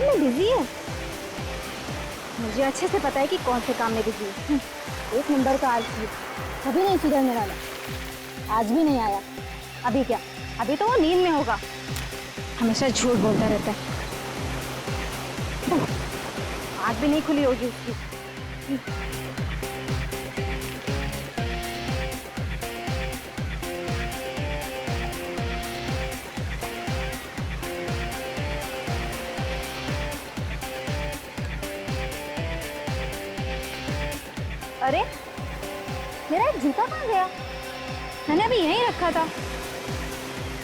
में बिजी है? मुझे अच्छे से पता है कि कौन से काम में बिजी है। एक नंबर का आलसी, कभी नहीं सुधरने वाला। आज भी नहीं आया। अभी क्या? अभी तो वो नींद में होगा। हमेशा झूठ बोलता रहता है। आँख भी नहीं खुली होगी उसकी। अरे मेरा एक जूता कहाँ गया? मैंने अभी यहीं रखा था।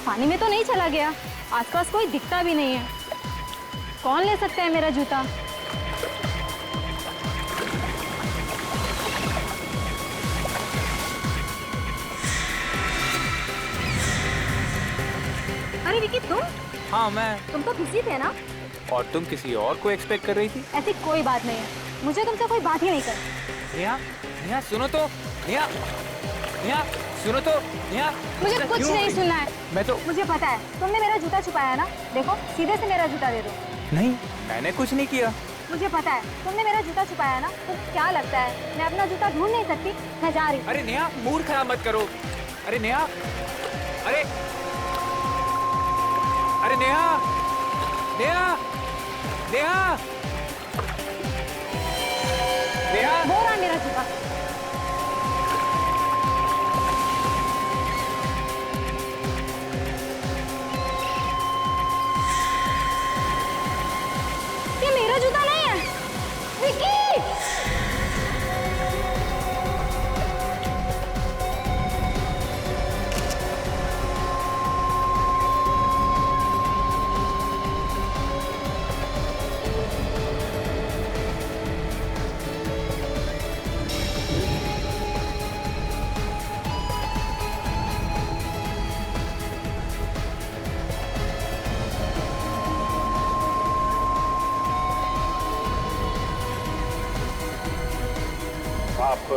पानी में तो नहीं चला गया? आसपास कोई दिखता भी नहीं है। कौन ले सकता है मेरा जूता? अरे विकी, तुम? हाँ मैं। तुम तो बिजी थे ना? और तुम किसी और को एक्सपेक्ट कर रही थी? ऐसी कोई बात नहीं है। मुझे तुमसे कोई बात ही नहीं करनी। नेहा, नेहा सुनो तो। नेहा, नेहा सुनो तो। नेहा, मुझे कुछ नहीं सुनना है। मैं तो। मुझे पता है तुमने मेरा जूता छुपाया ना। देखो, सीधे से मेरा जूता दे दो। नहीं, मैंने कुछ नहीं किया। मुझे पता है तुमने मेरा जूता छुपाया ना। तो क्या लगता है मैं अपना जूता ढूंढ नहीं सकती? मैं जा रही हूँ। अरे नेहा, मूड खराब मत करो। अरे नेहा, अरे अरे नेहा, नेहा, नेहा, नेहा। वो रहा मेरा जूता। ये मेरा जूता नहीं है विकी। आप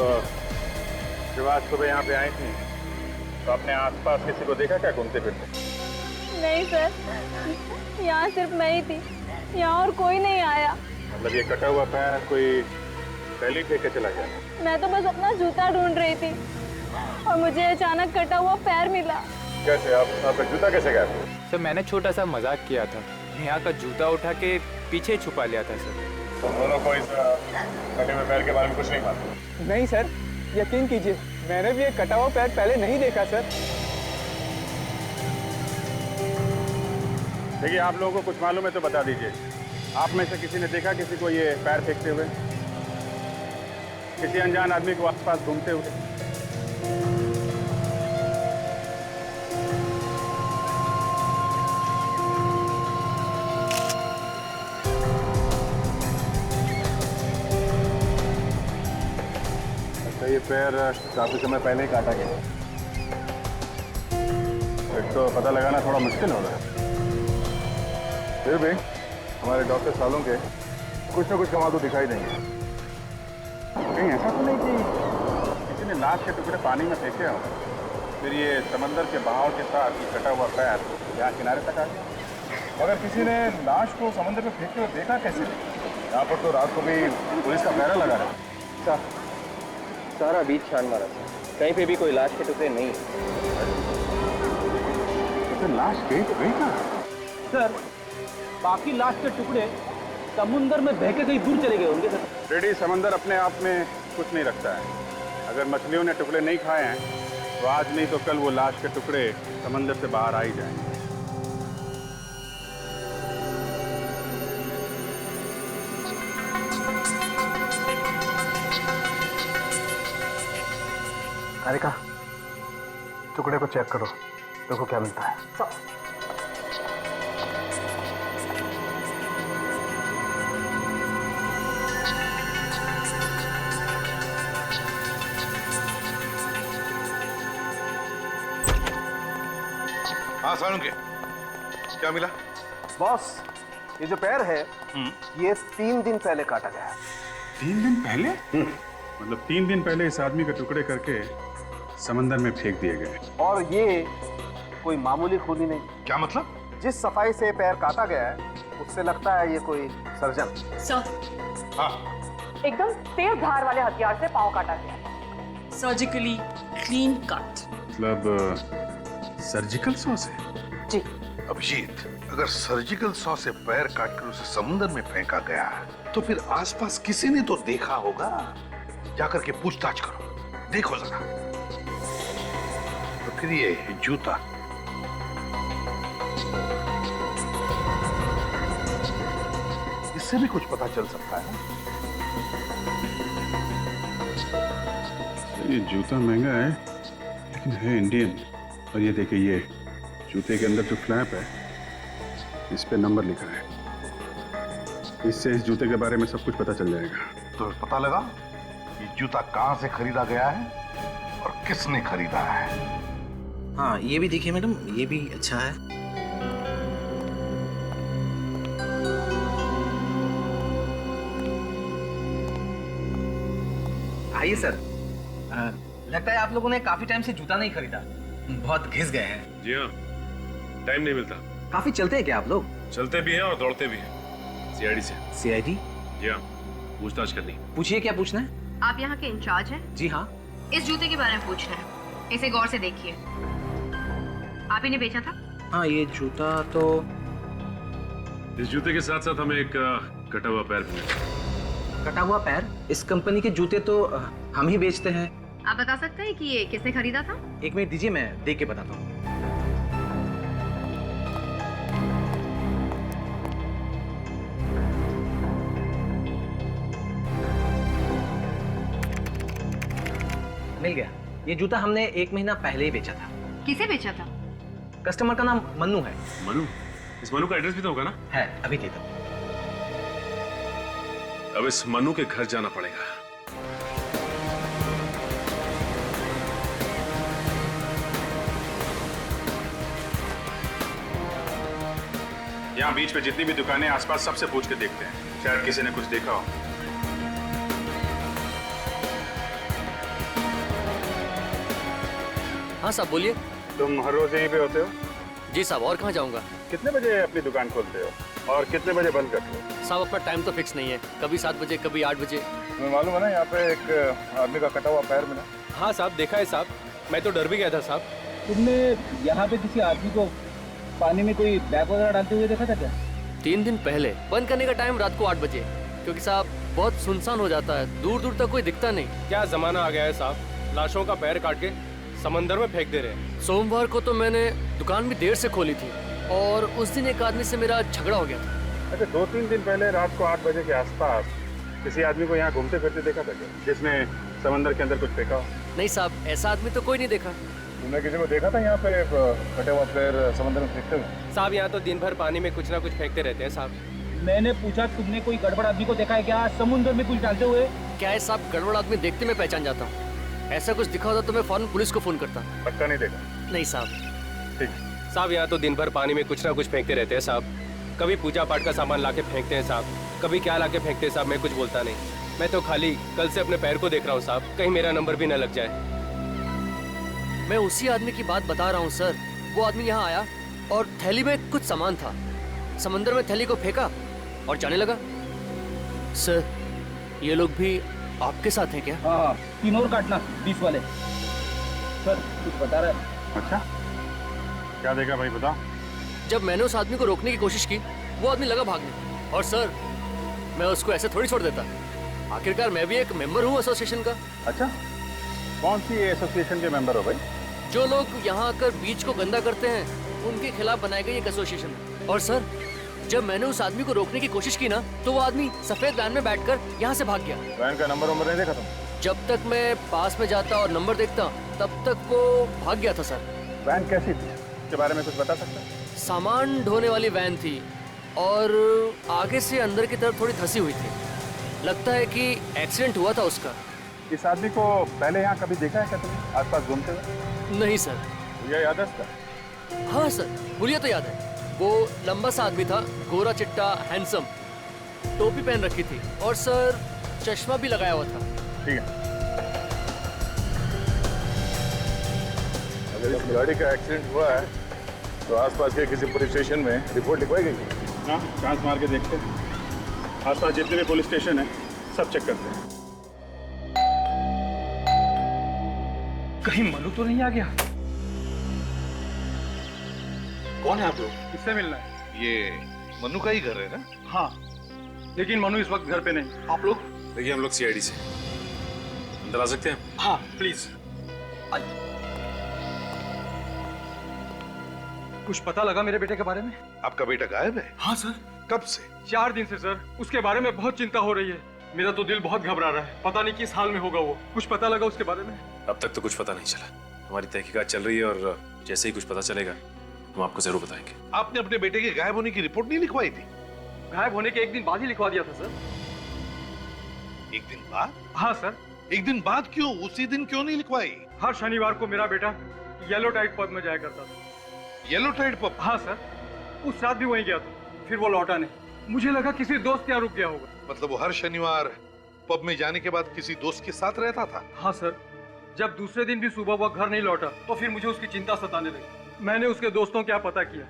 जब आज सुबह यहाँ पे आई थी तो आपने आसपास किसी को देखा क्या घूमते फिरते? नहीं सर, यहाँ सिर्फ मैं ही थी। यहाँ और कोई नहीं आया। मतलब ये कटा हुआ पैर कोई पहले फेंक के चला गया? मैं तो बस अपना जूता ढूंढ रही थी और मुझे अचानक कटा हुआ पैर मिला। कैसे? आपका जूता कैसे गया? सर मैंने छोटा सा मजाक किया था। नेहा का जूता उठा के पीछे छुपा लिया था सर। तो दोनों को इस कटे हुए पैर के बारे में कुछ नहीं मालूम? नहीं सर, यकीन कीजिए मैंने भी एक कटा हुआ पैर पहले नहीं देखा सर। देखिए, आप लोगों को कुछ मालूम है तो बता दीजिए। आप में से किसी ने देखा किसी को ये पैर फेंकते हुए? किसी अनजान आदमी को आसपास घूमते हुए? ये पैर काफी समय पहले ही काटा गया। एक तो पता लगाना थोड़ा मुश्किल हो रहा है। फिर भी हमारे डॉक्टर सालों के कुछ ना कुछ कमाल तो दिखाई देंगे। कहीं ऐसा तो नहीं कि किसी ने लाश के टुकड़े पानी में फेंके हो, फिर ये समंदर के बहाव के साथ ये कटा हुआ पैर यहाँ किनारे तक आ गया? अगर किसी ने लाश को समंदर में फेंके हुए देखा कैसे? यहाँ पर तो रात को भी पुलिस का पहरा लगा रहा है। सारा बीच छान मारा था, कहीं पे भी कोई लाश के टुकड़े नहीं। तो लाश गई तो गई कहाँ? सर बाकी लाश के टुकड़े समुंदर में बह के कहीं दूर चले गए होंगे सर। रेडी, समंदर अपने आप में कुछ नहीं रखता है। अगर मछलियों ने टुकड़े नहीं खाए हैं तो आज नहीं तो कल वो लाश के टुकड़े समंदर से बाहर आ ही जाएंगे। हारिका, टुकड़े को चेक करो, देखो क्या मिलता है। हाँ सालुंके, क्या मिला? बॉस, ये जो पैर है ये 3 दिन पहले काटा गया है। 3 दिन पहले? मतलब 3 दिन पहले इस आदमी के टुकड़े करके समंदर में फेंक दिए गए। और ये कोई मामूली खूनी नहीं। क्या मतलब? जिस सफाई से पैर काटा गया है उससे लगता है ये कोई सर्जन। सर, हाँ, एकदम तेज धार वाले हथियार से पाँव काटा गया। Surgically clean cut. मतलब सर्जिकल सॉ से? जी। अभिजीत, अगर सर्जिकल सॉ से पैर काटकर उसे समुद्र में फेंका गया तो फिर आसपास किसी ने तो देखा होगा। जाकर के पूछताछ करो, देखो जरा। तो फिर ये जूता, इससे भी कुछ पता चल सकता है। ये जूता महंगा है लेकिन है इंडियन। और ये देखिए, ये जूते के अंदर जो फ्लैप है इस पे नंबर लिखा है। इससे इस जूते के बारे में सब कुछ पता चल जाएगा। तो पता लगा ये जूता कहां से खरीदा गया है और किसने खरीदा है। हाँ, ये भी देखिए मैडम, ये भी अच्छा है। आइए सर। लगता है आप लोगों ने काफी टाइम से जूता नहीं खरीदा, बहुत घिस गए हैं। जी हाँ, टाइम नहीं मिलता। काफी चलते हैं क्या आप लोग? चलते भी हैं और दौड़ते भी हैं। सीआईडी से। सीआईडी? जी हाँ, पूछताछ करनी। पूछिए, क्या पूछना है? आप यहाँ के इंचार्ज हैं? जी हाँ। इस जूते के बारे में पूछना है, इसे गौर से देखिए। आप इन्हें बेचा था? हाँ, ये जूता तो इस जूते के साथ साथ हमें एक कटा हुआ पैर भी मिला। कटा हुआ पैर? इस कंपनी के जूते तो हम ही बेचते हैं। आप बता सकते हैं कि ये किसने खरीदा था? एक मिनट दीजिए, मैं देख के बताता हूँ। मिल गया। ये जूता हमने 1 महीना पहले ही बेचा था। किसे बेचा था? कस्टमर का नाम मन्नू है। मनु? इस मनु का एड्रेस भी तो होगा ना? है, अभी देता हूँ। अब इस मनु के घर जाना पड़ेगा। यहाँ बीच पे जितनी भी दुकानें आसपास सबसे पूछ के देखते हैं, शायद किसी ने कुछ देखा हो। हाँ साहब, बोलिए। तुम हर रोज यहीं पे होते हो? जी साहब, और कहाँ जाऊँगा? कितने बजे अपनी दुकान खोलते हो और कितने बजे बंद करते हो? साहब, अपना टाइम तो फिक्स नहीं है, कभी 7 बजे कभी 8 बजे। तुम्हें मालूम है ना, यहाँ पे एक आदमी का कटा हुआ पैर मिला। हाँ साहब, देखा है साहब, मैं तो डर भी गया था साहब। तुमने यहाँ पे किसी आदमी को पानी में कोई बैग वगैरह डालते हुए देखा था क्या? 3 दिन पहले। बंद करने का टाइम रात को 8 बजे, क्योंकि साहब बहुत सुनसान हो जाता है, दूर दूर तक कोई दिखता नहीं। क्या जमाना आ गया है साहब, लाशों का पैर काट के समंदर में फेंक दे रहे हैं। सोमवार को तो मैंने दुकान भी देर से खोली थी और उस दिन एक आदमी से मेरा झगड़ा हो गया था। अच्छा, 2-3 दिन पहले रात को 8 बजे के आसपास किसी आदमी को यहाँ घूमते फिरते देखा था क्या, जिसने समंदर के अंदर कुछ फेंका हो? नहीं साहब, ऐसा आदमी तो कोई नहीं देखा। तुमने किसी को देखा था यहाँ पे कटे हुआ पैर समंदर में फेंकते हुए? साहब, यहाँ तो दिन भर पानी में कुछ ना कुछ फेंकते रहते हैं साहब। मैंने पूछा, तुमने कोई गड़बड़ आदमी को देखा है क्या समुद्र में कुछ डालते हुए? क्या है साहब, गड़बड़ आदमी देखते मैं पहचान जाता हूँ। ऐसा कुछ दिखा होता तो मैं फौरन पुलिस को फोन करता। पक्का नहीं देखा? नहीं साहब। ठीक। साहब, यहाँ तो दिन भर पानी में कुछ ना कुछ फेंकते रहते हैं साहब। कभी पूजा पाठ का सामान लाके फेंकते हैं साहब, कभी क्या लाके फेंकते हैं साहब, मैं कुछ बोलता नहीं। मैं तो खाली कल से अपने पैर को देख रहा हूँ साहब, कहीं मेरा नंबर भी न लग जाए। मैं उसी आदमी की बात बता रहा हूँ सर। वो आदमी यहाँ आया और थैली में कुछ सामान था, समंदर में थैली को फेंका और जाने लगा। सर, ये लोग भी आपके साथ हैं क्या? हाँ, 3 और काटना 20 वाले। सर, कुछ बता रहा है? अच्छा, क्या देखा भाई, बता। जब मैंने उस आदमी को रोकने की कोशिश की, वो आदमी लगा भागने। और सर, मैं उसको ऐसे थोड़ी छोड़ देता, आखिरकार मैं भी एक मेंबर हूँ एसोसिएशन का। अच्छा, कौन सी एसोसिएशन के मेंबर हो भाई? जो लोग यहाँ आकर बीच को गंदा करते हैं, उनके खिलाफ बनाई गई एक एसोसिएशन है। और सर, जब मैंने उस आदमी को रोकने की कोशिश की ना, तो वो आदमी सफेद वैन में बैठकर यहाँ से भाग गया। वैन का नंबर नहीं देखा तुम? जब तक मैं पास में जाता और नंबर देखता, तब तक वो भाग गया था सर। वैन कैसी थी, इसके बारे में कुछ बता सकते हैं? सामान ढोने वाली वैन थी और आगे से अंदर की तरफ थोड़ी धसी हुई थी। लगता है कि एक्सीडेंट हुआ था उसका। इस आदमी को पहले यहाँ कभी देखा है क्या तुमने, आसपास घूमते हुए? नहीं सर। ये याद है इसका? हाँ सर, हुलिया तो याद है। वो लंबा सा आदमी था, गोरा चिट्टा, हैंडसम, टोपी पहन रखी थी और सर चश्मा भी लगाया हुआ था। ठीक है, अगर इस गाड़ी का एक्सीडेंट हुआ है तो आसपास के किसी पुलिस स्टेशन में रिपोर्ट लिखवाई गई? हाँ, चांस मार के देखते हैं। आसपास जितने भी पुलिस स्टेशन है सब चेक करते हैं। कहीं मनु तो नहीं आ गया? कौन है आप लोग? किससे मिलना है? ये मनु का ही घर है ना? हाँ, लेकिन मनु इस वक्त घर पे नहीं। आप लोग? देखिए, हम लोग सीआईडी से अंदर आ सकते हैं? हाँ प्लीज। कुछ पता लगा मेरे बेटे के बारे में? आपका बेटा गायब है? हाँ सर। कब से? 4 दिन से सर। उसके बारे में बहुत चिंता हो रही है। मेरा तो दिल बहुत घबरा रहा है। पता नहीं किस हाल में होगा वो। कुछ पता लगा उसके बारे में? अब तक तो कुछ पता नहीं चला। हमारी तहकीकात चल रही है और जैसे ही कुछ पता चलेगा हम आपको जरूर बताएंगे। आपने अपने बेटे के गायब होने की रिपोर्ट नहीं लिखवाई थी? गायब होने के 1 दिन बाद ही लिखवा दिया था सर। 1 दिन बाद? हाँ सर। 1 दिन बाद क्यों? उसी दिन क्यों नहीं लिखवाई? हर शनिवार को मेरा बेटा येलो टाइड पब में जाया करता था। Yellow tide pub? हाँ सर। उस रात भी वहीं गया था, फिर वो लौटा नहीं। मुझे लगा किसी दोस्त के यहाँ रुक गया होगा। मतलब वो हर शनिवार पब में जाने के बाद किसी दोस्त के साथ रहता था? हाँ सर। जब दूसरे दिन भी सुबह वो घर नहीं लौटा तो फिर मुझे उसकी चिंता सताने लगी। मैंने उसके दोस्तों क्या पता किया,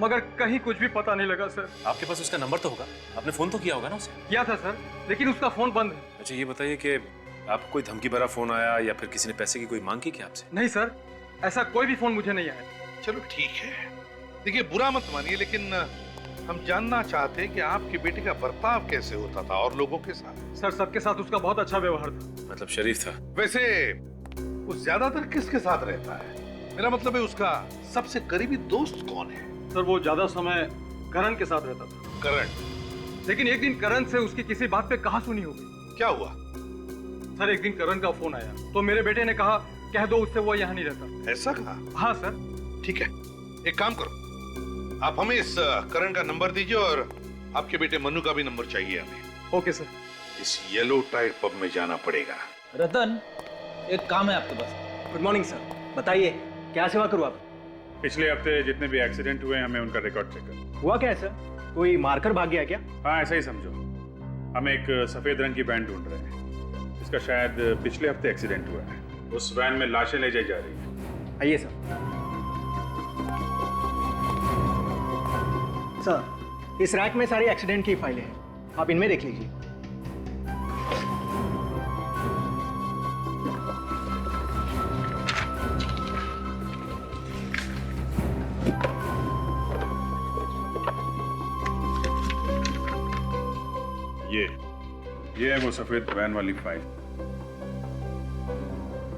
मगर कहीं कुछ भी पता नहीं लगा सर। आपके पास उसका नंबर तो होगा? आपने फोन तो किया होगा ना उसे? किया था सर, लेकिन उसका फोन बंद है। अच्छा, ये बताइए कि आपको कोई धमकी भरा फोन आया या फिर किसी ने पैसे की कोई मांग की क्या आपसे? नहीं सर, ऐसा कोई भी फोन मुझे नहीं आया। चलो ठीक है, देखिए बुरा मत मानिए, लेकिन हम जानना चाहते हैं कि आपके बेटे का बर्ताव कैसे होता था और लोगों के साथ? सर, सबके साथ उसका बहुत अच्छा व्यवहार था। मतलब शरीफ था? वैसे वो ज्यादातर किसके साथ रहता है? मेरा मतलब है उसका सबसे करीबी दोस्त कौन है? सर, वो ज्यादा समय करण के साथ रहता था। करण? लेकिन एक दिन करण से उसकी किसी बात पे कहा सुनी हो गई। क्या हुआ? सर, एक दिन करण का फोन आया तो मेरे बेटे ने कहा कह दो उससे वो यहाँ नहीं रहता। ऐसा कहा? हाँ सर। ठीक है, एक काम करो, आप हमें इस करण का नंबर दीजिए और आपके बेटे मनु का भी नंबर चाहिए हमें। Okay sir. इस येलो टाइड पब में जाना पड़ेगा। रतन, एक काम है आपके पास। गुड मॉर्निंग सर, बताइए क्या सेवा करूँ आप? पिछले हफ्ते जितने भी एक्सीडेंट हुए हमें उनका रिकॉर्ड चेक कर। हुआ क्या है सर? कोई मारकर भाग गया क्या? हाँ, ऐसा ही समझो। हम एक सफेद रंग की वैन ढूंढ रहे हैं, इसका शायद पिछले हफ्ते एक्सीडेंट हुआ है। उस वैन में लाशें ले जाई जा रही है। आइए सर। सर, इस रैक में सारी एक्सीडेंट की फाइलें हैं, आप इनमें देख लीजिए। ये है वो सफेद वैन वाली फाइल।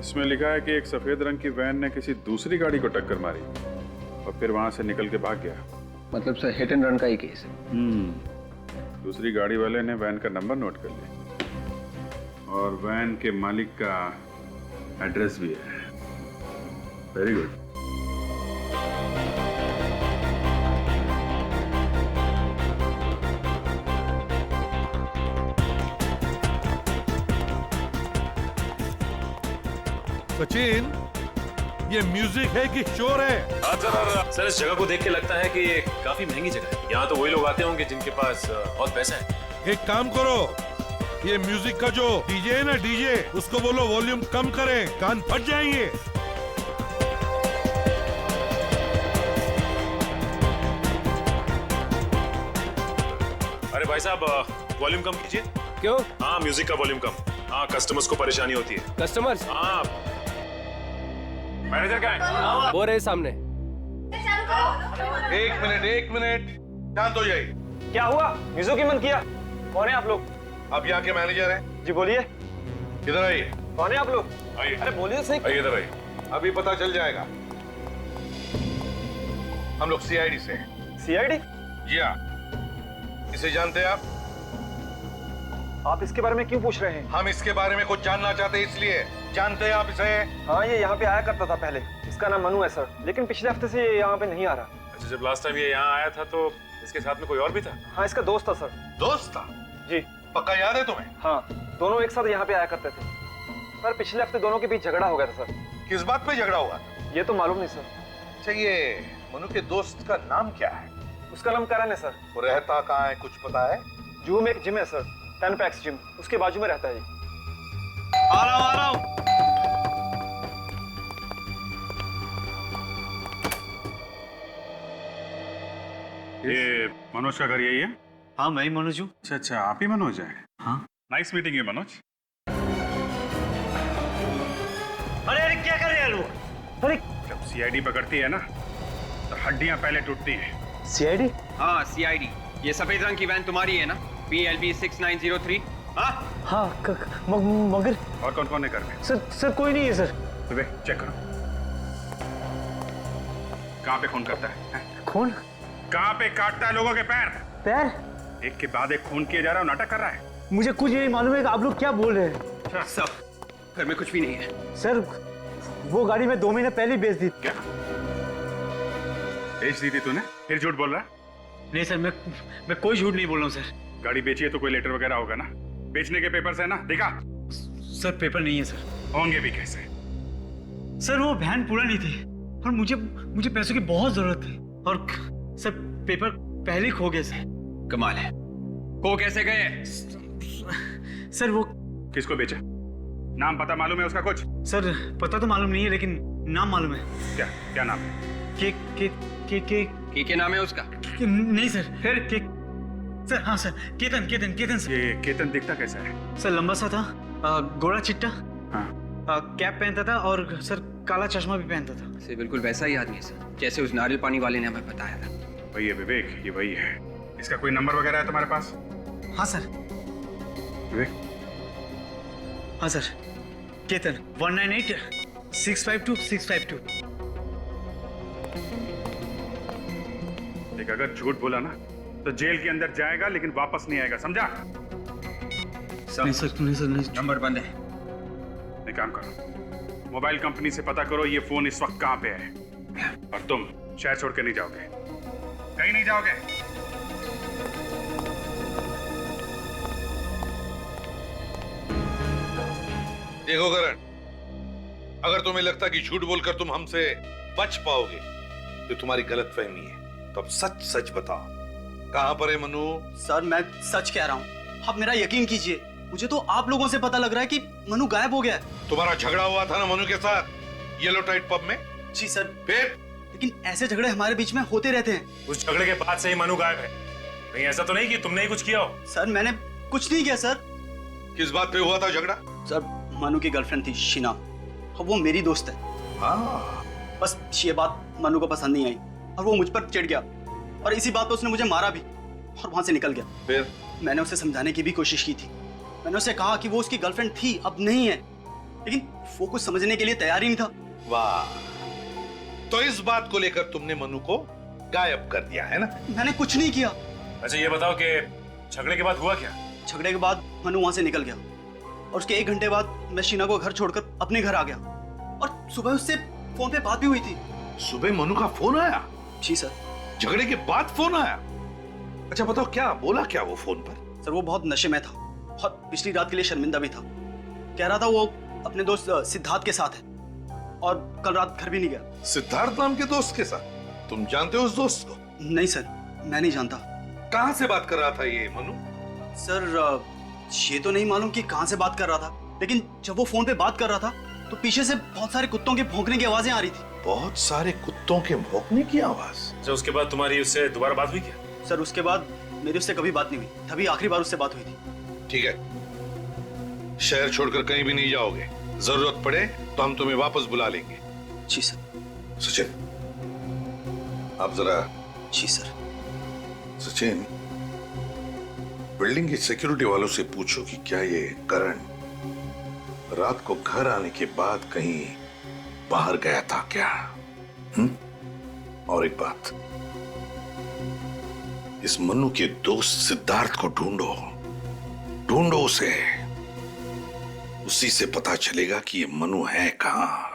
इसमें लिखा है कि एक सफेद रंग की वैन ने किसी दूसरी गाड़ी को टक्कर मारी और फिर वहां से निकल के भाग गया। मतलब सर, हिट एंड रन का ही केस है। दूसरी गाड़ी वाले ने वैन का नंबर नोट कर लिया और वैन के मालिक का एड्रेस भी है। Very good. सचिन, ये म्यूजिक है कि शोर है? सर, इस जगह को देख के लगता है कि ये काफी महंगी जगह है। यहाँ तो वही लोग आते होंगे जिनके पास बहुत पैसा है। एक काम करो, ये म्यूजिक का जो डीजे है ना, डीजे, उसको बोलो वॉल्यूम कम करें, कान फट जाएंगे। अरे भाई साहब, वॉल्यूम कम कीजिए। क्यों? हाँ, म्यूजिक का वॉल्यूम कम। हाँ, कस्टमर्स को परेशानी होती है। कस्टमर्स? हाँ। मैनेजर कहाँ है? वो रहे सामने। एक मिनट, शांत हो जाइए। क्या हुआ? म्यूजिक की मन किया? कौन है आप लोग? आप यहाँ के मैनेजर हैं? जी बोलिए। इधर आइए। कौन है आप लोग? आइए। अरे बोलिए सही। आइए इधर आइए। अभी पता चल जाएगा। हम लोग सीआईडी से हैं। सीआईडी? जी हाँ। इसे जानते हैं आप? आप इसके बारे में क्यों पूछ रहे हैं? हम इसके बारे में कुछ जानना चाहते हैं, इसलिए। जानते हैं आप इसे? हाँ, ये यहाँ पे आया करता था पहले। इसका नाम मनु है सर, लेकिन पिछले हफ्ते से ये यहाँ पे नहीं आ रहा। अच्छा, जब लास्ट टाइम ये यहाँ आया था तो इसके साथ में कोई और भी था? हाँ, इसका दोस्त था सर। दोस्त था? जी। पक्का याद है तुम्हें? हाँ, दोनों एक साथ यहाँ पे आया करते थे। सर, पिछले हफ्ते दोनों के बीच झगड़ा हो गया था सर। किस बात पे झगड़ा हुआ था? ये तो मालूम नहीं सर। अच्छा, ये मनु के दोस्त का नाम क्या है? उसका नाम करण है सर। वो रहता कहाँ है, कुछ पता है? जू में एक जिम है सर, 10 पैक्स जिम, उसके बाजू में रहता है। आ रहा हूँ। ये मनोज का घर यही है? हाँ मैं ही मनोज हूँ। अच्छा अच्छा, आप ही मनोज है? हाँ। नाइस मीटिंग है मनोज। अरे अरे क्या कर रहे हैं लोग? अरे जब सीआईडी पकड़ती है ना तो हड्डियां पहले टूटती हैं। सीआईडी? हाँ सीआईडी। ये सफेद रंग की वैन तुम्हारी है ना? PLB 6903। हाँ हाँ मगर और कौन कौन है घर में? सर कोई नहीं है सर। विवेक चेक करो, कहाँ पे खून करता है? खून? कहाँ पे काटता है लोगों के पैर? पैर? एक के बाद एक खून किए जा रहा है, नाटक कर रहा है। मुझे कुछ नहीं मालूम है कि आप लोग क्या बोल रहे हैं। सब घर में कुछ भी नहीं है सर। वो गाड़ी मैं 2 महीने पहले बेच दी। क्या बेच दी थी तूने? फिर झूठ बोल रहा है? नहीं सर, मैं कोई झूठ नहीं बोल रहा हूँ सर। गाड़ी बेची है तो कोई लेटर वगैरह होगा ना? बेचने के पेपर्स है ना? दिखा। सर पेपर नहीं है सर। होंगे भी कैसे? सर वो वैन पूरा नहीं थी और मुझे पैसों की बहुत जरूरत थी और सर पेपर पहले खो गए सर। कमाल है, खो कैसे गए? सर वो किसको बेचा? नाम पता मालूम है उसका कुछ? सर पता तो मालूम नहीं है लेकिन नाम मालूम है। क्या क्या नाम है? के नाम है उसका? नहीं सर। फिर के सर? हाँ सर, केतन सर। ये केतन दिखता कैसा है? सर लंबा सा था, गोरा चिट्टा, हाँ। कैप पहनता था और सर काला चश्मा भी पहनता था। सर बिल्कुल वैसा ही आदमी है सर, जैसे उस नारियल पानी वाले ने हमें बताया था। वही है विवेक, ये वही है। इसका कोई नंबर वगैरह है तुम्हारे पास? हाँ सर। विवेक? हाँ सर, केतन 198652 देख, अगर झूठ बोला ना तो जेल के अंदर जाएगा लेकिन वापस नहीं आएगा, समझा? नहीं सर। नंबर बंद है। एक काम करो, मोबाइल कंपनी से पता करो ये फोन इस वक्त कहाँ पे है, और तुम शहर छोड़ के नहीं जाओगे, कहीं नहीं जाओगे। देखो करण, अगर तुम्हें लगता कि झूठ बोलकर तुम हमसे बच पाओगे तो तुम्हारी गलतफहमी है। तो अब सच सच बताओ, कहां पर है मनु? सर मैं सच कह रहा हूँ, आप मेरा यकीन कीजिए। मुझे तो आप लोगों से पता लग रहा है कि मनु गायब हो गया है। तुम्हारा झगड़ा हुआ था ना मनु के साथ येलो टाइट पब में? जी सर। फिर? लेकिन ऐसे झगड़े हमारे बीच में होते रहते हैं। उस झगड़े के बाद से ही मनु गायब है। कहीं ऐसा तो नहीं कि तुमने ही कुछ किया हो? सर मैंने कुछ नहीं किया सर। किस बात पे हुआ था झगड़ा? सर मनु की गर्लफ्रेंड थी शीना, वो मेरी दोस्त है। हाँ। बस ये बात मनु को पसंद नहीं आई और वो मुझ पर चिढ़ गया और इसी बात पे उसने मुझे मारा भी और वहां से निकल गया। फिर? मैंने उसे समझाने की भी कोशिश की थी। मैंने उसे कहा कि वो उसकी गर्लफ्रेंड थी, अब नहीं है, लेकिन वो कुछ समझने के लिए तैयार ही नहीं था। वाह, तो इस बात को लेकर तुमने मनु को गायब कर दिया है ना? मैंने कुछ नहीं किया। अच्छा ये बताओ कि झगड़े के बाद हुआ क्या? झगड़े के बाद मनु वहां से निकल गया और उसके 1 घंटे बाद मैं शीना को घर छोड़कर अपने घर आ गया और सुबह उससे फोन पे बात भी हुई थी। सुबह मनु का फोन आया? जी सर। झगड़े के बाद फोन आया? अच्छा बताओ, क्या बोला क्या वो फोन पर? सर वो बहुत नशे में था और पिछली रात के लिए शर्मिंदा भी था। कह रहा था वो अपने दोस्त सिद्धार्थ के साथ है और कल रात घर भी नहीं गया। सिद्धार्थ नाम के दोस्त के साथ? तुम जानते हो उस दोस्त को? नहीं सर, मैं नहीं जानता। कहां से बात कर रहा था ये मनु? सर ये तो नहीं मालूम कि कहां से बात कर रहा था, लेकिन जब वो फोन पे बात कर रहा था तो पीछे से बहुत सारे कुत्तों के भौंकने की आवाजें आ रही थी। बहुत सारे कुत्तों के भौंकने की आवाज? अच्छा उसके बाद तुम्हारी उससे दोबारा बात हुई क्या? सर उसके बाद मेरी उससे कभी बात नहीं हुई, तभी आखिरी बार उससे बात हुई थी। ठीक है, शहर छोड़कर कहीं भी नहीं जाओगे, जरूरत पड़े तो हम तुम्हें वापस बुला लेंगे। जी सर। सचिन, आप जरा। जी सर। सचिन, बिल्डिंग की सिक्योरिटी वालों से पूछो कि क्या ये करण रात को घर आने के बाद कहीं बाहर गया था क्या? और एक बात, इस मनु के दोस्त सिद्धार्थ को ढूंढो उसे। उसी से पता चलेगा कि ये मनु है कहां।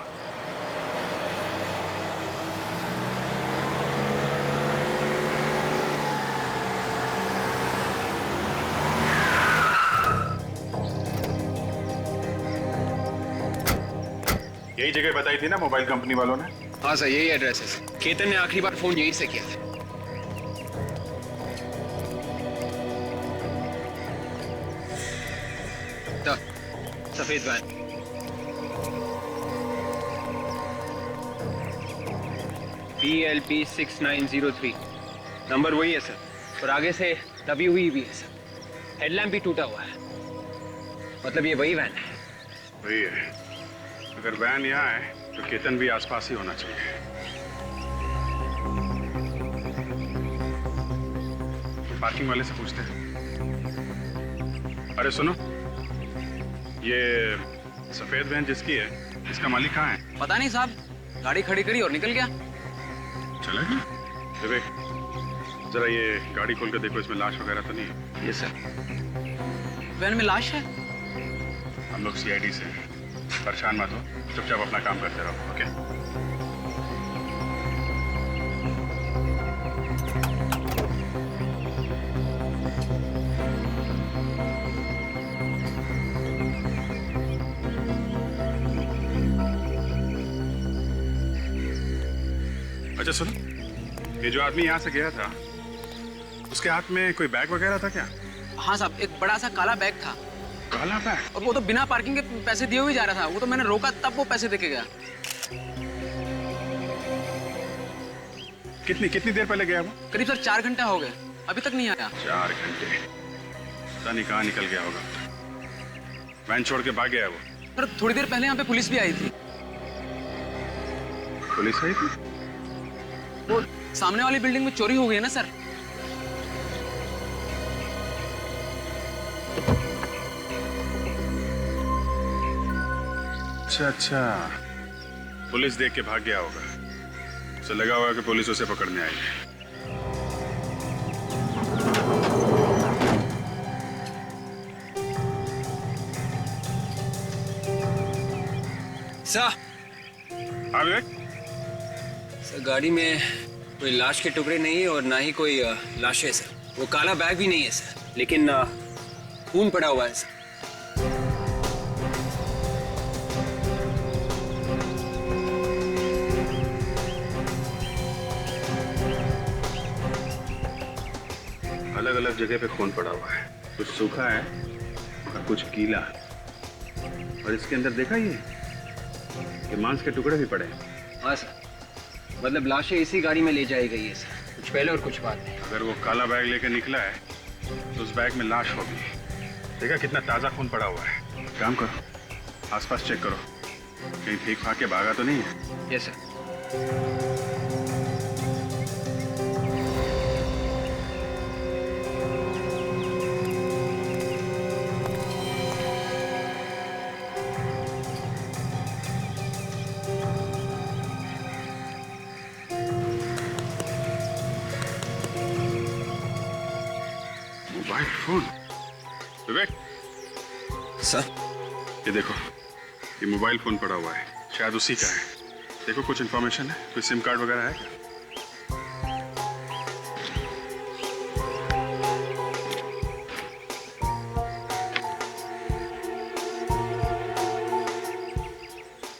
यही जगह बताई थी ना मोबाइल कंपनी वालों ने? हाँ सर, यही एड्रेस है। केतन ने आखिरी बार फोन यहीं से किया था। सफेद वैन। PLP 6903, नंबर वही है सर। और आगे से दबी हुई भी है सर। हेडलैम्प भी टूटा हुआ है। मतलब ये वही वैन है। वही है। अगर वैन यहाँ है तो केतन भी आसपास ही होना चाहिए। पार्किंग वाले से पूछते हैं। अरे सुनो, ये सफेद वैन जिसकी है, इसका मालिक कहाँ है? पता नहीं साहब, गाड़ी खड़ी करी और निकल गया। चला गया? विवेक, जरा ये गाड़ी खोल कर देखो, इसमें लाश वगैरह तो नहीं है? ये सर। वैन में लाश है? हम लोग सीआईडी से हैं। परेशान मत हो, चुपचाप अपना काम करते रहो, ओके? अच्छा सुनो, ये जो आदमी यहाँ से गया था, उसके हाथ में कोई बैग वगैरह था क्या? हाँ साहब, एक बड़ा सा काला बैग था। काला बैग? और वो तो बिना पार्किंग के पैसे दिए हुए जा रहा था। वो तो मैंने रोका तब वो पैसे देके गया। कितनी देर पहले गया वो? करीब सर 4 घंटे हो गए, अभी तक नहीं आया। 4 घंटे? पता नहीं कहाँ निकल गया होगा। वैन छोड़ के भाग गया है वो। सर थोड़ी देर पहले यहाँ पे पुलिस भी आई थी। पुलिस आई थी? वो सामने वाली बिल्डिंग में चोरी हो गई है ना सर। अच्छा, पुलिस देख के भाग गया होगा। उसे लगा होगा कि पुलिस उसे पकड़ने आएगी। सर। हाँ विवेक? सर गाड़ी में कोई लाश के टुकड़े नहीं है और ना ही कोई लाश है सर। वो काला बैग भी नहीं है सर, लेकिन खून पड़ा हुआ है सर। अलग अलग जगह पे खून पड़ा हुआ है। कुछ सूखा है और कुछ गीला। और इसके अंदर देखा ये मांस के टुकड़े भी पड़े हैं। हाँ सर, मतलब लाशें इसी गाड़ी में ले जाई गई है सर, कुछ पहले और कुछ बाद में। अगर वो काला बैग लेकर निकला है तो उस बैग में लाश होगी। देखा कितना ताजा खून पड़ा हुआ है। काम करो, आसपास चेक करो, कहीं फेंक फाक के भागा तो नहीं है? Yes sir. Mobile phone. Vivek sir, ये देखो, ये मोबाइल फोन पड़ा हुआ है, शायद उसी का है। देखो कुछ इन्फॉर्मेशन है, कोई सिम कार्ड वगैरह है क्या?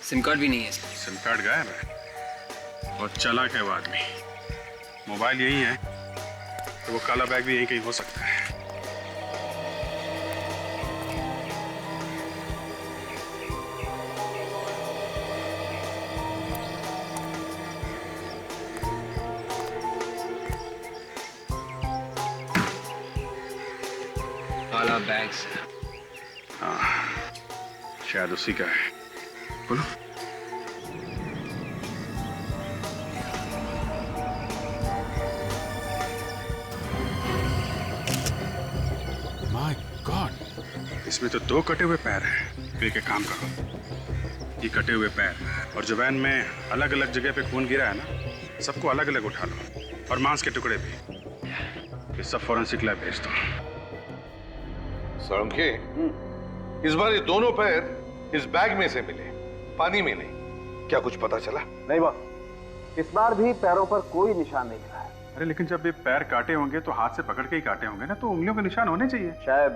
सिम कार्ड भी नहीं है सर। सिम कार्ड गायब है। बहुत चालाक है वो आदमी। मोबाइल यही है तो वो काला बैग भी यहीं कहीं हो सकता है। काला बैग सर। हाँ, शायद उसी का है। बोलो। माय गॉड, इसमें तो 2 कटे हुए पैर हैं। एक काम करो, ये कटे हुए पैर और जो वैन में अलग अलग जगह पे खून गिरा है ना, सबको अलग अलग उठा लो और मांस के टुकड़े भी। ये सब फॉरेंसिक लैब भेज दो। सोलंकी, इस बार ये दोनों पैर इस बैग में से मिले, पानी में नहीं। क्या कुछ पता चला? नहीं बॉस, इस बार भी पैरों पर कोई निशान नहीं मिला है। अरे लेकिन जब ये पैर काटे होंगे तो हाथ से पकड़ के ही काटे होंगे ना, तो उंगलियों के निशान होने चाहिए। शायद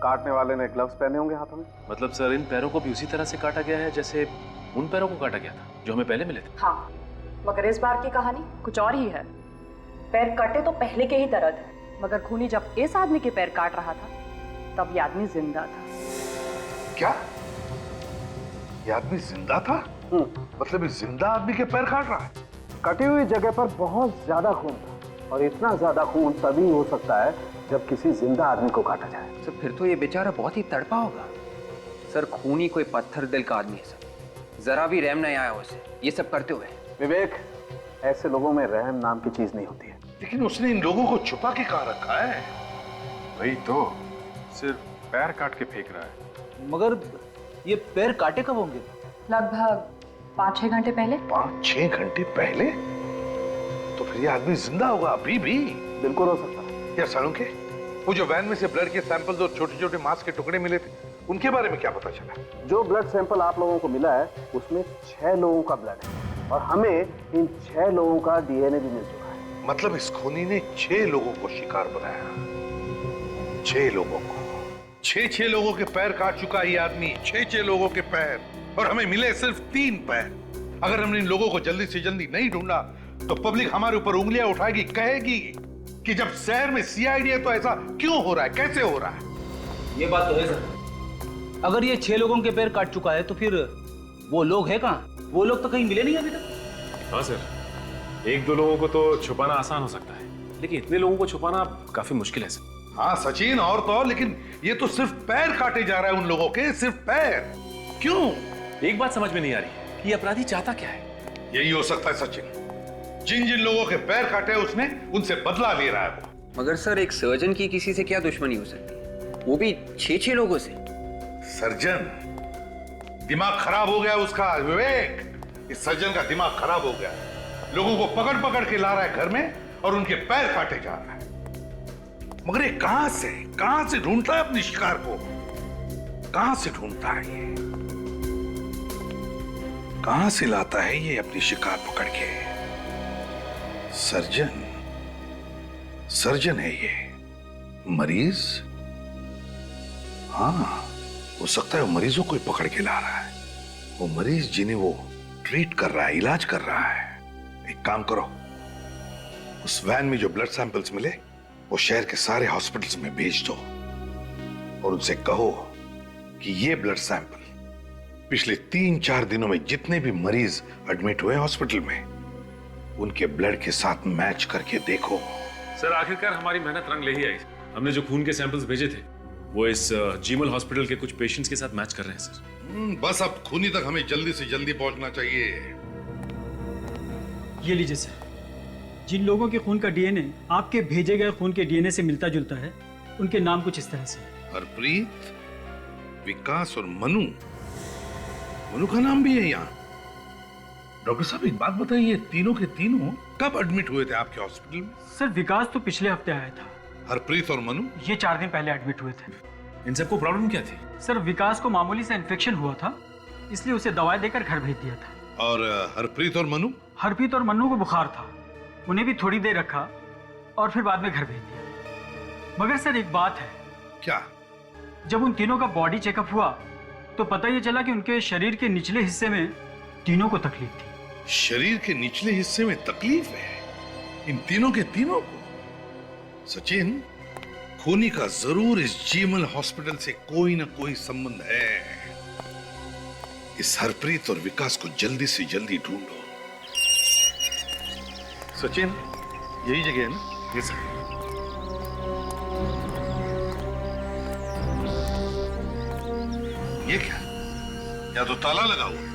काटने वाले ने ग्लव्स पहने होंगे हाथों में। मतलब सर, इन पैरों को भी उसी तरह से काटा गया है जैसे उन पैरों को काटा गया था जो हमें पहले मिले थे। हाँ, मगर इस बार की कहानी कुछ और ही है। पैर कटे तो पहले के ही तरह थे, मगर खूनी जब इस आदमी के पैर काट रहा था तब ये आदमी जिंदा था। क्या? ये आदमी जिंदा था? मतलब इस जिंदा आदमी के पैर काट रहा है? कटी हुई जगह पर बहुत ज्यादा खून था, और इतना ज्यादा खून तभी हो सकता है जब किसी जिंदा आदमी को काटा जाए। सर फिर तो ये बेचारा बहुत ही तड़पा होगा। सर खून ही कोई पत्थर दिल का आदमी है सर, जरा भी रहम नहीं आया उसे ये सब करते हुए। विवेक, ऐसे लोगों में रहम नाम की चीज नहीं होती है। लेकिन उसने इन लोगों को छुपा के कहाँ रखा है? वही तो, सिर्फ पैर काट के फेंक रहा है। मगर ये पैर काटे कब होंगे? लगभग 5-6 घंटे पहले। 5-6 घंटे पहले? तो फिर ये आदमी जिंदा होगा अभी भी? बिल्कुल हो सकता है। या सालुंके, वो जो वैन में से ब्लड के सैंपल्स और छोटे छोटे मांस के टुकड़े मिले थे, उनके बारे में क्या पता चला? जो ब्लड सैंपल आप लोगों को मिला है उसमें 6 लोगों का ब्लड है और हमें इन 6 लोगों का डीएनए भी मिल चुका है। मतलब इस खूनी ने 6 लोगों को शिकार बनाया। 6 लोगों को। 6 लोगों के पैर काट चुका है ये आदमी। 6 लोगों के पैर, और हमें मिले सिर्फ 3 पैर। अगर हमने इन लोगों को जल्दी से जल्दी नहीं ढूंढा तो पब्लिक हमारे ऊपर उंगलियां उठाएगी, कहेगी कि जब शहर में सीआईडी है तो ऐसा क्यों हो रहा है, कैसे हो रहा है? ये बात तो है सर। अगर ये 6 लोगों के पैर काट चुका है तो फिर वो लोग हैं कहाँ? वो लोग तो कहीं मिले नहीं अभी तक। हाँ सर, 1-2 लोगों को तो छुपाना आसान हो सकता है, लेकिन इतने लोगों को छुपाना काफी मुश्किल है सर। हाँ सचिन, और तो और, लेकिन ये तो सिर्फ पैर काटे जा रहा है उन लोगों के, सिर्फ पैर। क्यों? एक बात समझ में नहीं आ रही है कि अपराधी चाहता क्या है। यही हो सकता है सचिन, जिन जिन लोगों के पैर काटे उसने उनसे बदला ले रहा है वो। मगर सर एक सर्जन की किसी से क्या दुश्मनी हो सकती है, वो भी 6 लोगों से? सर्जन? दिमाग खराब हो गया उसका विवेक। इस सर्जन का दिमाग खराब हो गया, लोगों को पकड़ पकड़ के ला रहा है घर में और उनके पैर काटे जा रहा है। मगर ये कहां से ढूंढता है अपने शिकार को? कहां से ढूंढता है ये? कहां से लाता है ये अपनी शिकार पकड़ के? सर्जन है ये। मरीज? हाँ, हो सकता है वो मरीजों को ही पकड़ के ला रहा है। वो मरीज जिन्हें वो ट्रीट कर रहा है, इलाज कर रहा है। एक काम करो, उस वैन में जो ब्लड सैंपल्स मिले वो शहर के सारे हॉस्पिटल्स में भेज दो और उनसे कहो कि ये ब्लड सैंपल पिछले 3-4 दिनों में जितने भी मरीज एडमिट हुए हॉस्पिटल में उनके ब्लड के साथ मैच करके देखो। सर आखिरकार हमारी मेहनत रंग ले ही आई। हमने जो खून के सैंपल्स भेजे थे वो इस जीमल हॉस्पिटल के कुछ पेशेंट्स के साथ मैच कर रहे हैं सर। बस अब खूनी तक हमें जल्दी से जल्दी पहुंचना चाहिए। ये लीजिए सर, जिन लोगों के खून का डीएनए आपके भेजे गए खून के डीएनए से मिलता जुलता है उनके नाम कुछ इस तरह से। हरप्रीत, विकास और मनु। मनु का नाम भी है यहाँ। डॉक्टर साहब एक बात बताइए, तीनों के तीनों कब एडमिट हुए थे आपके हॉस्पिटल में? सर विकास तो पिछले हफ्ते आया था। हरप्रीत और मनु? ये 4 दिन पहले एडमिट हुए थे। इन सबको प्रॉब्लम क्या थी? सर विकास को मामूली सा इन्फेक्शन हुआ था, इसलिए उसे दवाई देकर घर भेज दिया था। और हरप्रीत और मनु? हरप्रीत और मनु को बुखार था, उन्हें भी थोड़ी देर रखा और फिर बाद में घर भेज दिया। मगर सर एक बात है। क्या? जब उन तीनों का बॉडी चेकअप हुआ तो पता ये चला कि उनके शरीर के निचले हिस्से में तीनों को तकलीफ थी। शरीर के निचले हिस्से में तकलीफ है इन तीनों के तीनों को? सचिन, खूनी का जरूर इस जीमल हॉस्पिटल से कोई ना कोई संबंध है। इस हरप्रीत और विकास को जल्दी से जल्दी ढूंढो। सचिन, यही जगह है ना? Yes sir. ये क्या? या तो ताला लगा हुआ।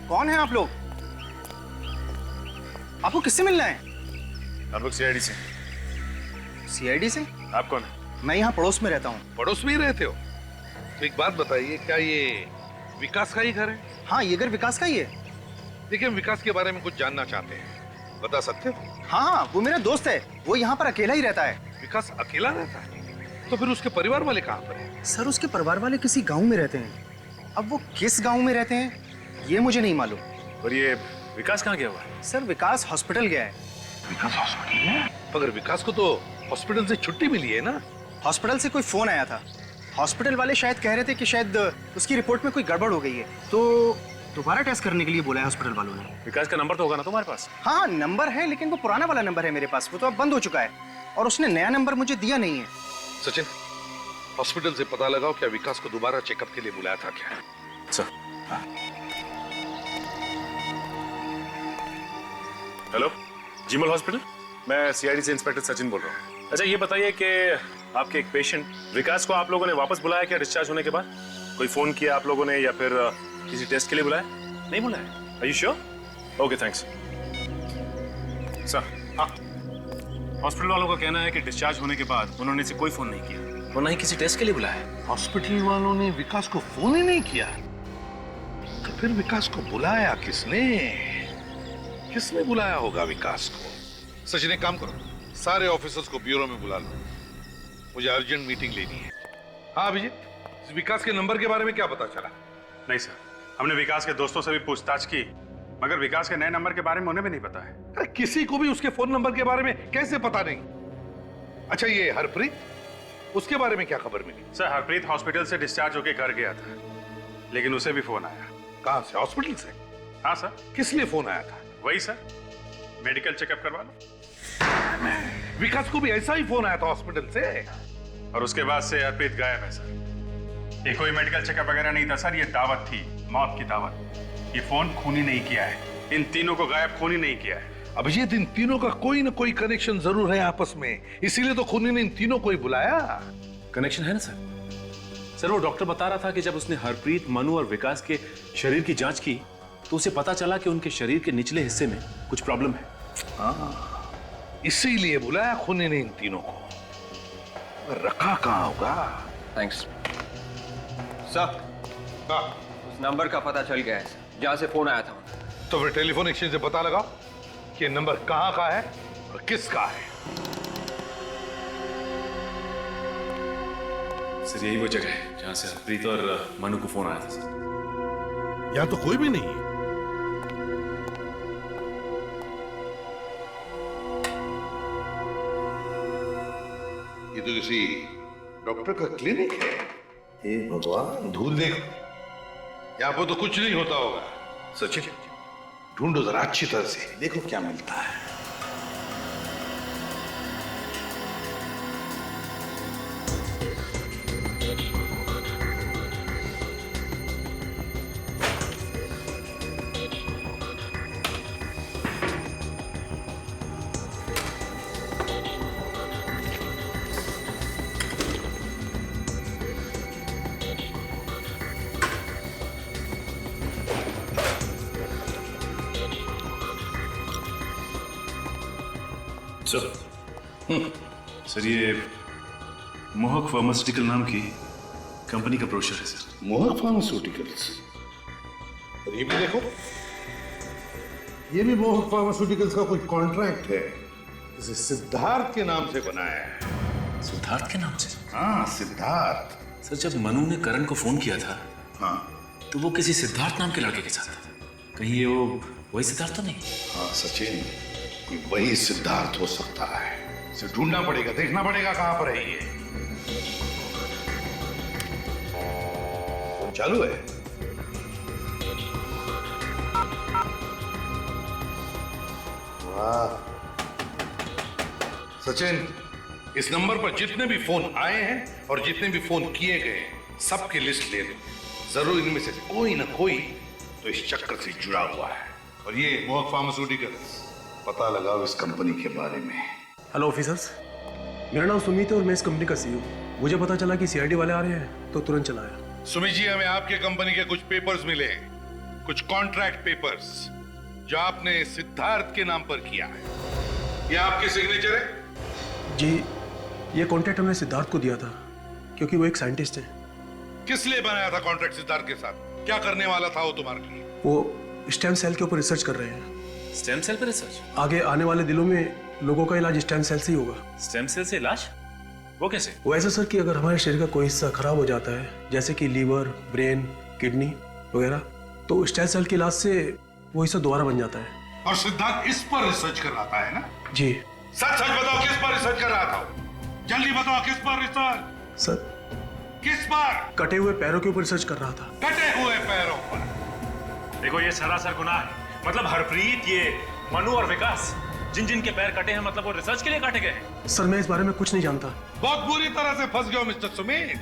कौन है आप लोग? आपको किससे मिलना है? हम लोग सीआईडी से। सीआईडी से? आप कौन है? मैं यहाँ पड़ोस में रहता हूँ। पड़ोस में ही रहते हो? तो एक बात बताइए, क्या ये विकास का ही घर है? हाँ, ये घर विकास का ही है। देखिए, हम विकास के बारे में कुछ जानना चाहते हैं, बता सकते हो? हाँ, वो मेरा दोस्त है, वो यहाँ पर अकेला ही रहता है। विकास अकेला रहता है? तो फिर उसके परिवार वाले कहाँ पर हैं? सर उसके परिवार वाले किसी गांव में रहते हैं। अब वो किस गांव में रहते हैं ये मुझे नहीं मालूम। और ये विकास कहाँ गया हुआ है? सर विकास हॉस्पिटल गया है। विकास हॉस्पिटल गया? मगर विकास को तो हॉस्पिटल से छुट्टी मिली है ना? हॉस्पिटल से कोई फोन आया था, हॉस्पिटल वाले शायद कह रहे थे कि शायद उसकी रिपोर्ट में कोई गड़बड़ हो गई है, तो दोबारा टेस्ट करने के लिए बोला है हॉस्पिटल वालों ने। विकास का नंबर तो होगा ना तुम्हारे पास? हाँ, नंबर है, लेकिन वो पुराना वाला नंबर है मेरे पास, वो तो अब बंद हो चुका है और उसने नया नंबर मुझे दिया नहीं है। सचिन, हॉस्पिटल से पता लगाओ क्या विकास को दोबारा चेकअप के लिए बुलाया था क्या? सर। हेलो, जीमल हॉस्पिटल। मैं सीआईडी से इंस्पेक्टर सचिन बोल रहा हूँ। अच्छा ये बताइए कि आपके एक पेशेंट विकास को आप लोगों ने वापस बुलाया क्या डिस्चार्ज होने के बाद? कोई फोन किया आप लोगों ने या फिर किसी टेस्ट के लिए बुलाया? नहीं बुलाया? Are you sure? Okay thanks sir. हाँ, हॉस्पिटल वालों का कहना है कि डिस्चार्ज होने के बाद उन्होंने इसे कोई फोन नहीं किया और ना ही किसी टेस्ट के लिए बुलाया। हॉस्पिटल वालों ने विकास को फोन ही नहीं किया, तो फिर विकास को बुलाया किसने? किसने बुलाया होगा विकास को? सचिन एक काम करो, सारे ऑफिसर्स को ब्यूरो में बुला लो, मुझे अर्जेंट मीटिंग लेनी है। हाँ अभिजीत, विकास के नंबर के बारे में क्या पता चला? नहीं सर, हमने विकास के दोस्तों से भी पूछताछ की, मगर विकास के नए नंबर के बारे में उन्हें भी नहीं पता है। अरे किसी को भी उसके फोन नंबर के बारे में कैसे पता नहीं? अच्छा ये हरप्रीत, उसके बारे में क्या खबर मिली? सर हरप्रीत हॉस्पिटल से डिस्चार्ज होकर घर गया था, लेकिन उसे भी फोन आया। कहां से? हॉस्पिटल से? हाँ सर। किस लिए फोन आया था? वही सर, मेडिकल चेकअप करवा लो। विकास को भी ऐसा ही फोन आया था हॉस्पिटल से, और उसके बाद से हरप्रीत गायब है सर। ये कोई मेडिकल चेकअप वगैरह नहीं था सर, ये दावत थी, मौत की दावत। ये फोन खूनी नहीं किया है, इन तीनों को गायब खूनी नहीं किया है। अभिजीत इन तीनों का कोई ना कोई कनेक्शन जरूर है आपस में, इसीलिए तो खूनी ने इन तीनों को ही बुलाया। कनेक्शन है ना सर? सर वो डॉक्टर बता रहा था कि जब उसने हरप्रीत, मनु और विकास के शरीर की जांच की तो उसे पता चला कि उनके शरीर के निचले हिस्से में कुछ प्रॉब्लम है। इसीलिए बुलाया खूनी ने इन तीनों को। रखा कहाँ होगा? Thanks sir. उस नंबर का पता चल गया है जहां से फोन आया था। तो फिर टेलीफोन एक्सचेंज से पता लगाओ कि नंबर कहाँ का है और किसका है। सर यही वो जगह है जहां से हरप्रीत और मनु को फोन आया था सर। यहाँ तो कोई भी नहीं है। ये तो किसी डॉक्टर का क्लिनिक है। हे भगवान, धूल देखो, यहाँ पर तो कुछ नहीं होता होगा। सचिन ढूंढो जरा अच्छी तरह से, देखो क्या मिलता है। सर ये मोहक फार्मास्यूटिकल नाम की कंपनी का ब्रोशर है सर। मोहक फार्मास्यूटिकल्स, और ये भी देखो, ये भी मोहक फार्मास्यूटिकल्स का कोई कॉन्ट्रैक्ट है, इसे सिद्धार्थ के नाम से बनाया है। सिद्धार्थ के नाम से? हाँ सिद्धार्थ। सर जब मनु ने करण को फोन किया था, हाँ, तो वो किसी सिद्धार्थ नाम के लड़के के साथ था। कहीं ये वो वही सिद्धार्थ तो नहीं? हाँ सचिन, ये वही सिद्धार्थ हो सकता है। इसे ढूंढना पड़ेगा, देखना पड़ेगा कहां पर है ये। चालू है? वाह सचिन, इस नंबर पर जितने भी फोन आए हैं और जितने भी फोन किए गए सबकी लिस्ट ले लो। जरूर इनमें से कोई ना कोई तो इस चक्कर से जुड़ा हुआ है। और ये मोहक फार्मास्यूटिकल्स, पता लगाओ इस कंपनी के बारे में। हेलो ऑफिसर्स, मेरा नाम सुमित है और मैं इस कंपनी का सीईओ। मुझे पता चला कि सीआईडी वाले आ रहे हैं तो तुरंत चला आया। सुमित जी, हमें आपके कंपनी के कुछ पेपर्स मिले, कुछ कॉन्ट्रैक्ट पेपर्स जो आपने सिद्धार्थ के नाम पर किया है। ये आपके सिग्नेचर है? जी, ये कॉन्ट्रैक्ट हमने सिद्धार्थ को दिया था क्योंकि वो एक साइंटिस्ट है। किस लिए बनाया था कॉन्ट्रैक्ट सिद्धार्थ के साथ? क्या करने वाला था वो तुम्हारे लिए? वो स्टेम सेल के ऊपर रिसर्च कर रहे हैं। स्टेम सेल पर रिसर्च? आगे आने वाले दिनों में लोगों का इलाज स्टेम सेल से ही होगा। स्टेम सेल से इलाज? वो कैसे? वो ऐसा सर कि अगर हमारे शरीर का कोई हिस्सा खराब हो जाता है, जैसे कि लीवर, ब्रेन, किडनी वगैरह, तो स्टेम सेल के इलाज से वो हिस्सा दोबारा बन जाता है। और सिद्धार्थ इस पर रिसर्च कर रहा था, है ना? जी। सच सच बताओ, किस पर रिसर्च कर रहा था? जल्दी बताओ, किस पर रिसर्च? सर किस पर? कटे हुए पैरों के ऊपर रिसर्च कर रहा था। कटे हुए पैरों पर? देखो ये सरासर गुनाह है। मतलब हरप्रीत, ये मनु और विकास, जिन जिन के पैर कटे हैं, मतलब वो रिसर्च के लिए काटे गए हैं। सर मैं इस बारे में कुछ नहीं जानता। बहुत बुरी तरह से फंस गए हो मिस्टर सुमित।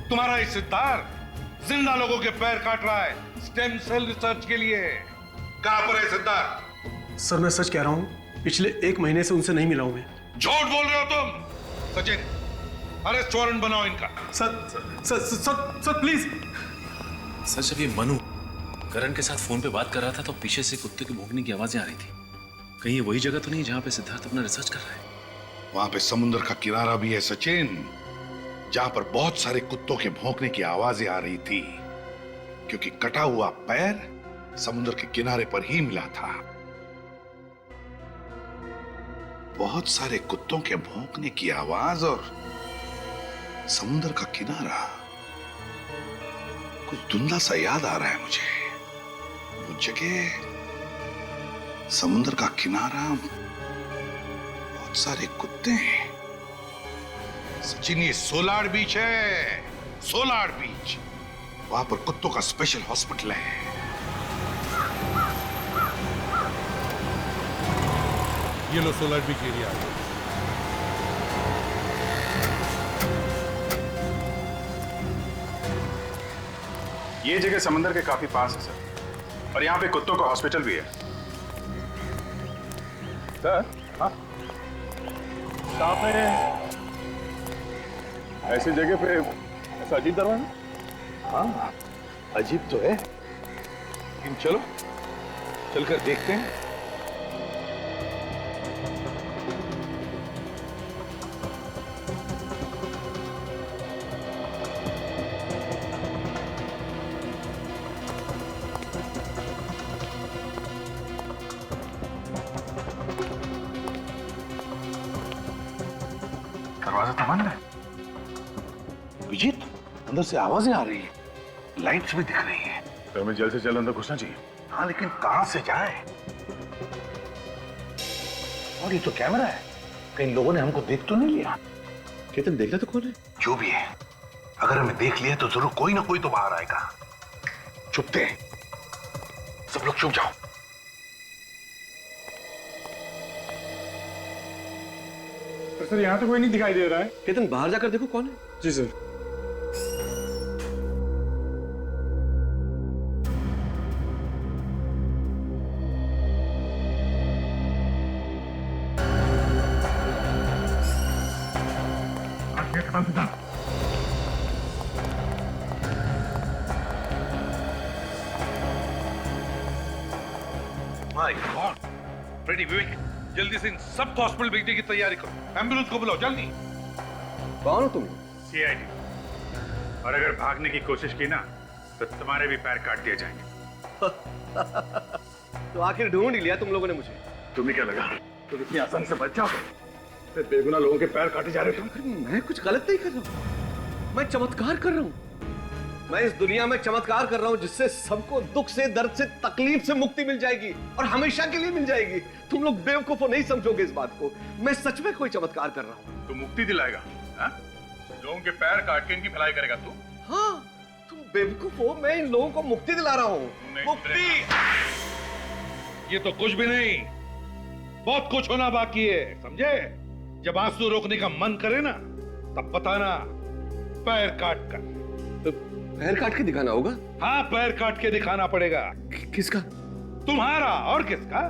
तुम्हारा ये सिद्धार्थ जिंदा लोगों के पैर काट रहा है स्टेम सेल रिसर्च के लिए। कहां पर है सिद्धार्थ? सर मैं सच कह रहा हूँ, पिछले 1 महीने से उनसे नहीं मिला हूँ मैं। झूठ बोल रहे हो तुम। सचिन, अरेस्ट वारंट बनाओ इनका। Sir please. सर जब ये मनु करण के साथ फोन पे बात कर रहा था तो पीछे से कुत्ते के भौंकने की आवाजें आ रही थी। कहीं ये वही जगह तो नहीं जहां पे सिद्धार्थ अपना रिसर्च कर रहा है? वहां पे समुद्र का किनारा भी है सचिन, जहां पर बहुत सारे कुत्तों के भौंकने की आवाजें आ रही थी, क्योंकि कटा हुआ पैर समुद्र के किनारे पर ही मिला था। बहुत सारे कुत्तों के भौंकने की आवाज और समुद्र का किनारा, कुछ धुंधला सा याद आ रहा है मुझे। वो जगह, समुद्र का किनारा, बहुत सारे कुत्ते हैं। सचिन ये सोलार बीच है, सोलार बीच। वहां पर कुत्तों का स्पेशल हॉस्पिटल है। ये लो सोलार बीच एरिया। ये जगह समंदर के काफी पास है सर, और यहाँ पे कुत्तों का हॉस्पिटल भी है। सर, हाँ, आप ऐसी जगह पे ऐसा अजीब दरवाजा? हाँ, अजीब तो है, लेकिन चलो चलकर देखते हैं। दरवाजा तो बंद है। विजित, अंदर से आवाजें आ रही है, लाइट्स भी दिख रही है। तो हमें जल्द से जल्द अंदर घुसना चाहिए। हाँ, लेकिन कहां से जाए? और ये तो कैमरा है, कहीं लोगों ने हमको देख तो नहीं लिया? केतन, देखना तो कौन है? जो भी है, अगर हमें देख लिया तो जरूर कोई ना कोई तो बाहर आएगा। चुपते, सब लोग चुप जाओ। सर यहाँ तो कोई नहीं दिखाई दे रहा है। केतन, बाहर जाकर देखो कौन है। जी सर। माय गॉड, रेडी विवेक, जल्दी से इन सबको हॉस्पिटल भेजने की तैयारी करो। एम्बुलेंस को बुलाओ जल्दी। कौन हो तुम? सीआईडी। और अगर भागने की कोशिश की ना तो तुम्हारे भी पैर काट दिए जाएंगे। तो आखिर ढूंढ ही लिया तुम लोगों ने मुझे। तुम्हें क्या लगा तुम इतनी आसानी से बच जाओगे? बेगुनाह लोगों के पैर काटे जा रहे हो। मैं कुछ गलत नहीं कर रहा हूँ, मैं चमत्कार कर रहा हूँ। मैं इस दुनिया में चमत्कार कर रहा हूँ जिससे सबको दुख से, दर्द से, तकलीफ से मुक्ति मिल जाएगी और हमेशा के लिए मिल जाएगी। तुम लोग बेवकूफ नहीं समझोगे इस बात को। मैं सच में कोई चमत्कार कर रहा हूँ। तू मुक्ति दिलाएगा? लोगों के पैर काट के इनकी भलाई करेगा तू? हाँ, तुम बेवकूफ हो, मैं इन लोगों को मुक्ति दिला रहा हूँ। मुक्ति? ये तो कुछ भी नहीं, बहुत कुछ होना बाकी है, समझे? जब आंसू रोकने का मन करे ना, तब बताना, पैर काट कर। तो पैर काट के दिखाना होगा? हाँ, पैर काट के दिखाना पड़ेगा। किसका? तुम्हारा, और किसका?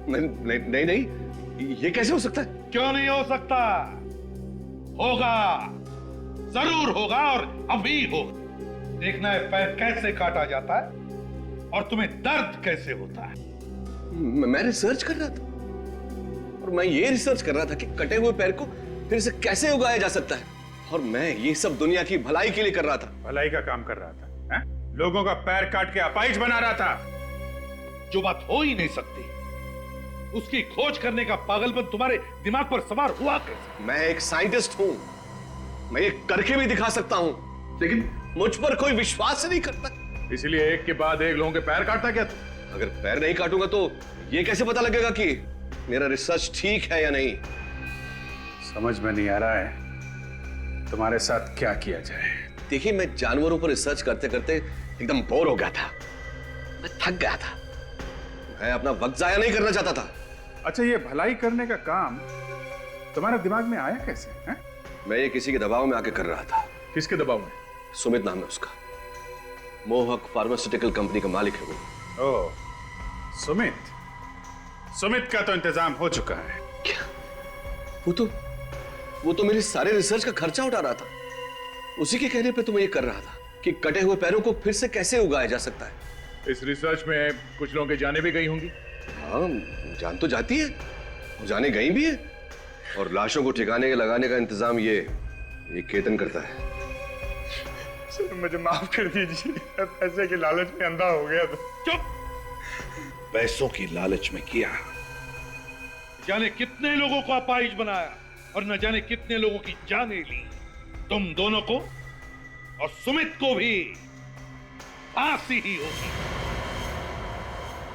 नहीं नहीं, ये कैसे हो सकता है? क्यों नहीं हो सकता? होगा, जरूर होगा, और अभी होगा। देखना है पैर कैसे काटा जाता है और तुम्हें दर्द कैसे होता है। मैं रिसर्च कर रहा था, और मैं ये रिसर्च कर रहा था कि कटे हुए पैर को फिर से कैसे उगाया जा सकता है, और मैं ये सब दुनिया की भलाई के लिए कर रहा था। भलाई का काम कर रहा था, है? लोगों का पैर काट के अपाहिज बना रहा था। जो बात हो ही नहीं सकती, उसकी खोज करने का पागलपन तुम्हारे दिमाग पर सवार हुआ कैसे? मैं एक साइंटिस्ट हूं, मैं ये करके भी दिखा सकता हूं, लेकिन मुझ पर कोई विश्वास नहीं करता। इसलिए एक के बाद एक लोगों के पैर काटता क्या तू? अगर पैर नहीं काटूंगा तो ये कैसे पता लगेगा कि मेरा रिसर्च ठीक है या नहीं? समझ में नहीं आ रहा है तुम्हारे साथ क्या किया जाए। देखिए, मैं जानवरों पर रिसर्च करते करते एकदम बोर हो गया था, मैं थक गया था, मैं अपना वक्त जाया नहीं करना चाहता था। अच्छा, ये भलाई करने का काम तुम्हारे दिमाग में आया कैसे? है? मैं ये किसी के दबाव में आके कर रहा था। किसके दबाव में? सुमित नाम है उसका, मोहक फार्मास्यूटिकल कंपनी का मालिक है वो। ओह, सुमित। सुमित का तो इंतजाम हो चुका है। वो तो मेरे सारे रिसर्च का खर्चा उठा रहा था। उसी के कहने पे तो मैं ये कर रहा था कि कटे हुए पैरों को फिर से कैसे उगाया जा सकता है। इस रिसर्च में कुछ लोगों की जानें भी गई होंगी। हाँ, जान तो जाती है, जाने गई भी है, और लाशों को ठिकाने लगाने का इंतजाम ये केतन करता है। सर मुझे माफ कर दीजिए, पैसे के लालच में अंधा हो गया था। चुप! पैसों की लालच में किया। जाने कितने लोगों को अपाहिज बनाया और न जाने कितने लोगों की जानें ली। तुम दोनों को और सुमित को भी फांसी ही होगी।